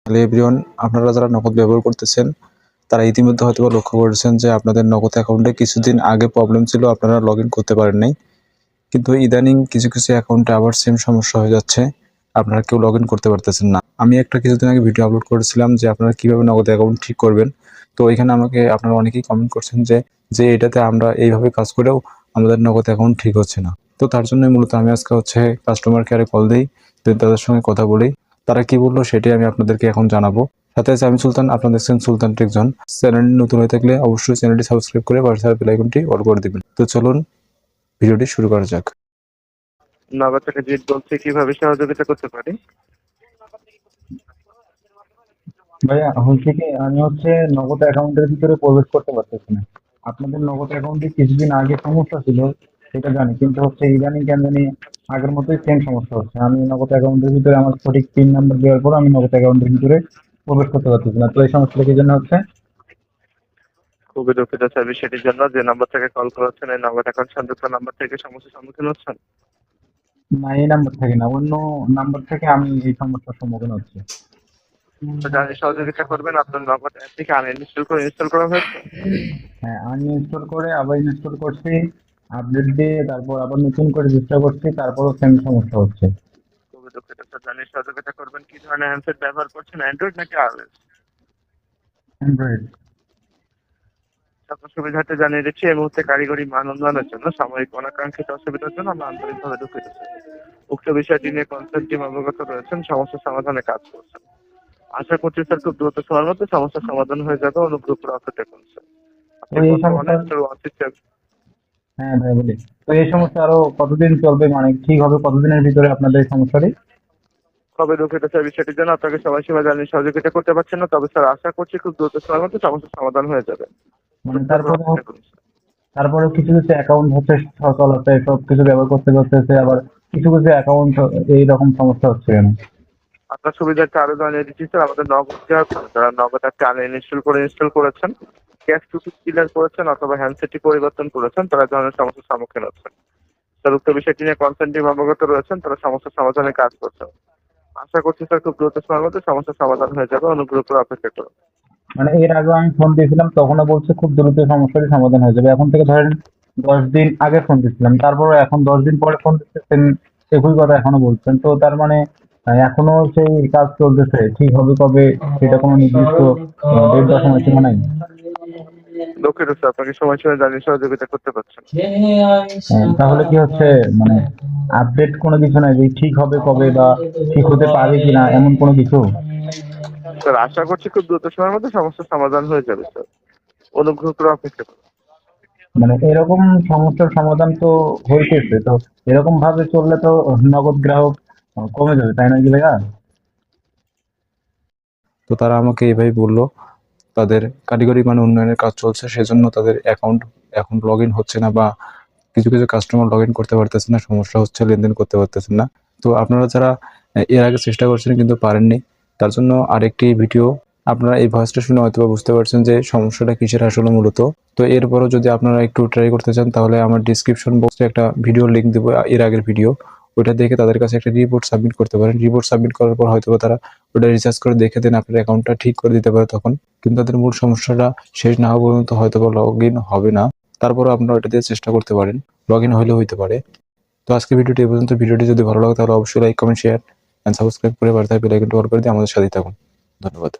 Hello everyone, আপনারা যারা নগদ ব্যবহার করতেছেন তারা ইতিমধ্যে হয়তোবা লক্ষ্য করেছেন যে আপনাদের নগদ অ্যাকাউন্টে কিছুদিন আগে প্রবলেম ছিল, আপনারা লগইন করতে পারেন নাই। কিন্তু ইদানিং কিছু অ্যাকাউন্টে আবার সেম সমস্যা হয়ে যাচ্ছে, আপনারা কেউ লগইন করতে পারতেছেন না। আমি একটা কিছুদিন আগে ভিডিও আপলোড করেছিলাম যে আপনারা কিভাবে নগদ অ্যাকাউন্ট ঠিক করবেন। তো এখানে আমাকে আপনারা অনেকেই কমেন্ট করছেন যে এটাতে আমরা এইভাবে কাজ করেও আমাদের নগদ অ্যাকাউন্ট ঠিক হচ্ছে না। তো তার জন্যই মূলত আমি আজকে কাস্টমার কেয়ারে কল দিই, তাদের সঙ্গে কথা বলি, তারা কি বললো সেটাই আমি আপনাদেরকে এখন জানাবো। সাথে আছে আমি সুলতান, আপনারা দেখছেন সুলতান টেক জোন। চ্যানেলটি নতুন হয়ে থাকলে অবশ্যই চ্যানেলটি সাবস্ক্রাইব করে পাশে থাকা বেল আইকনটি অল করে দিবেন। তো চলুন ভিডিওটি শুরু করা যাক। নগদ থেকে জিত বলছি, কিভাবে সহযোগিতা করতে পারি? ভাইয়া হচ্ছে কি আমি নগদ অ্যাকাউন্টের ভিতরে প্রবেশ করতে পারতেছি না। আপনাদের নগদ অ্যাকাউন্টে কিছুদিন আগে সমস্যা ছিল সেটা জানি, কিন্তু ইদানিং কেন জানি আগের মতোই সেম সমস্যা হচ্ছে। আমি নগদ অ্যাকাউন্টের ভিতরে আমার সঠিক পিন নাম্বার দেওয়ার পর আমি নগদ অ্যাকাউন্টের ভিতরে প্রবেশ করতে পারতেছি না। তো এই সমস্যাটা কি জন্য হচ্ছে? খুবই দুঃখিত স্যার, বিষয়টির জন্য। যে নাম্বার থেকে কল করেছেন এই নগদ অ্যাকাউন্ট সংযুক্ত নাম্বার থেকে সমস্যার সম্মুখীন হচ্ছেন? না, এই নাম্বার থেকে না, অন্য নাম্বার থেকে আমি এই সমস্যার সম্মুখীন হচ্ছি। তো যারা সহযোগিতা করবেন, আপনার নগদ অ্যাপ থেকে আনইনস্টল করে ইনস্টল করা হয়েছে? হ্যাঁ, আনইনস্টল করে আবার ইনস্টল করছি, আপডেট দিয়ে তারপর আবার নতুন করে রেজিস্টার করছি, তারপরও সেম সমস্যা হচ্ছে। খুবই দুঃখিত স্যার, জানিয়ে সহযোগিতা করবেন। কি ধরনের হ্যান্ডসেট ব্যবহার করছেন, অ্যান্ড্রয়েড নাকি আইওএস? অ্যান্ড্রয়েড। আপনার সুবিধার্থে জানিয়ে দিচ্ছি, এই মুহূর্তে কারিগরি মান উন্নয়নের জন্য সাময়িক অনাকাঙ্ক্ষিত অসুবিধার জন্য আমরা আন্তরিকভাবে দুঃখিত স্যার। উক্ত বিষয়টি নিয়ে কনসার্ন টিম অবগত রয়েছেন, সমস্যার সমাধানে কাজ করছেন। আশা করছি স্যার খুব দ্রুত সময়ের মধ্যে সমস্যার সমাধান হয়ে যাবে। অনুগ্রহ করে অপেক্ষা করুন স্যার। তো আপনি এই বর্তমানে সমস্যা, স্যার 167। হ্যাঁ ভাই বলি, তো এই সমস্যা আরো কতদিন চলবে, মানে ঠিক হবে কতদিনের ভিতরে আপনাদের এই সমস্যাটি? খুবই দুঃখিত স্যার, বিষয়টির জন্য আপনাকে সবাই সেবা জানিয়ে সহযোগিতা করতে পারছেন না। তবে স্যার আশা করছি খুব দ্রুত সময়ের মধ্যে সমস্যার সমাধান হয়ে যাবে। মানে অনুগ্রহ করে অপেক্ষা করুন স্যার। তারপরে কিছু অ্যাকাউন্ট সচল হচ্ছে, সব কিছু ব্যবহার করতে করতেছে, আবার কিছু অ্যাকাউন্ট এইরকম সমস্যা হচ্ছে কেন? আপনার সুবিধার্থে আরো জানিয়ে দিচ্ছি স্যার, আমাদের নগদ দেওয়ার পর যারা নগদ অ্যাপটা ইনস্টল করেছেন, ক্যাশ টু ক্লিয়ার করেছেন অথবা হ্যান্ডসেটটি পরিবর্তন করেছেন, তারা এই ধরনের সমস্যার সম্মুখীন হচ্ছেন। স্যার উক্ত বিষয়টি নিয়ে কনসার্ন টিম অবগত রয়েছেন, তারা সমস্যার সমাধানে কাজ করছেন। আশা করছি স্যার খুব দ্রুত সময়ের মধ্যে সমস্যার সমাধান হয়ে যাবে। অনুগ্রহ করে অপেক্ষা করুন। মানে এর আগে আমি ফোন দিয়েছিলাম, তখনও বলছে খুব দ্রুত সমস্যাটি সমাধান হয়ে যাবে। এখন থেকে ধরেন 10 দিন আগে ফোন দিচ্ছিলাম, তারপরে এখন 10 দিন পরে ফোন দিচ্ছেন, একই কথা এখনো বলছেন। তো তার মানে এখনো সেই কাজ চলতেছে, ঠিক হবে কবে সেটা কোনো নির্দিষ্ট ডেট বা সময়সীমা নাই? দুঃখিত স্যার, আপনাকে সময় জানিয়ে সহযোগিতা করতে পারছেন। তাহলে কি হচ্ছে, মানে আপডেট কোনো কিছু নাই যে ঠিক হবে কবে বা ঠিক হতে পারে কিনা, এমন কোনো কিছু? স্যার আশা করছি খুব দ্রুত সময়ের মধ্যে সমস্যার সমাধান হয়ে যাবে স্যার। অনুগ্রহ করে অপেক্ষা করুন। মানে এরকম সমস্যার সমাধান তো হইতেছে, তো এরকম ভাবে চললে তো নগদ গ্রাহক কমে যাবে, তাই না কি ভাইয়া? তো তারা আমাকে এইভাবে বললো, তাদের কারিগরি মানে উন্নয়নের কাজ চলছে, সেজন্য তাদের অ্যাকাউন্ট এখন লগ ইন হচ্ছে না, বা কিছু কাস্টমার লগ ইন করতে পারতেছে না, সমস্যা হচ্ছে, লেনদেন করতে পারতেছেন না। তো আপনারা যারা এর আগে চেষ্টা করছেন কিন্তু পারেননি, তার জন্য আরেকটি ভিডিও, আপনারা এই ভয়েসটা শুনে হয়তো বুঝতে পারছেন যে সমস্যাটা কিসের আসলে মূলত। তো এরপরও যদি আপনারা একটু ট্রাই করতে চান, তাহলে আমার ডিসক্রিপশন বক্সে একটা ভিডিও লিঙ্ক দেবো, এর আগের ভিডিও, ওইটা দেখে তাদের কাছে একটা রিপোর্ট সাবমিট করতে পারেন। রিপোর্ট সাবমিট করার পর হয়তো তারা ওটা রিসার্চ করে দেখে দেন, আপনার অ্যাকাউন্টটা ঠিক করে দিতে পারে তখন। কিন্তু তাদের মূল সমস্যাটা শেষ না হওয়া পর্যন্ত হয়তো লগ ইন হবে না। তারপরে আপনারা ওটা দিয়ে চেষ্টা করতে পারেন, লগ ইন হলেও হইতে পারে। তো আজকে ভিডিওটি এই পর্যন্ত। ভিডিওটি যদি ভালো লাগে তাহলে অবশ্যই like, comment, share and subscribe করে পাশে থাকা বেল আইকনটি অল করে দিয়ে আমাদের সাথেই থাকুন। ধন্যবাদ।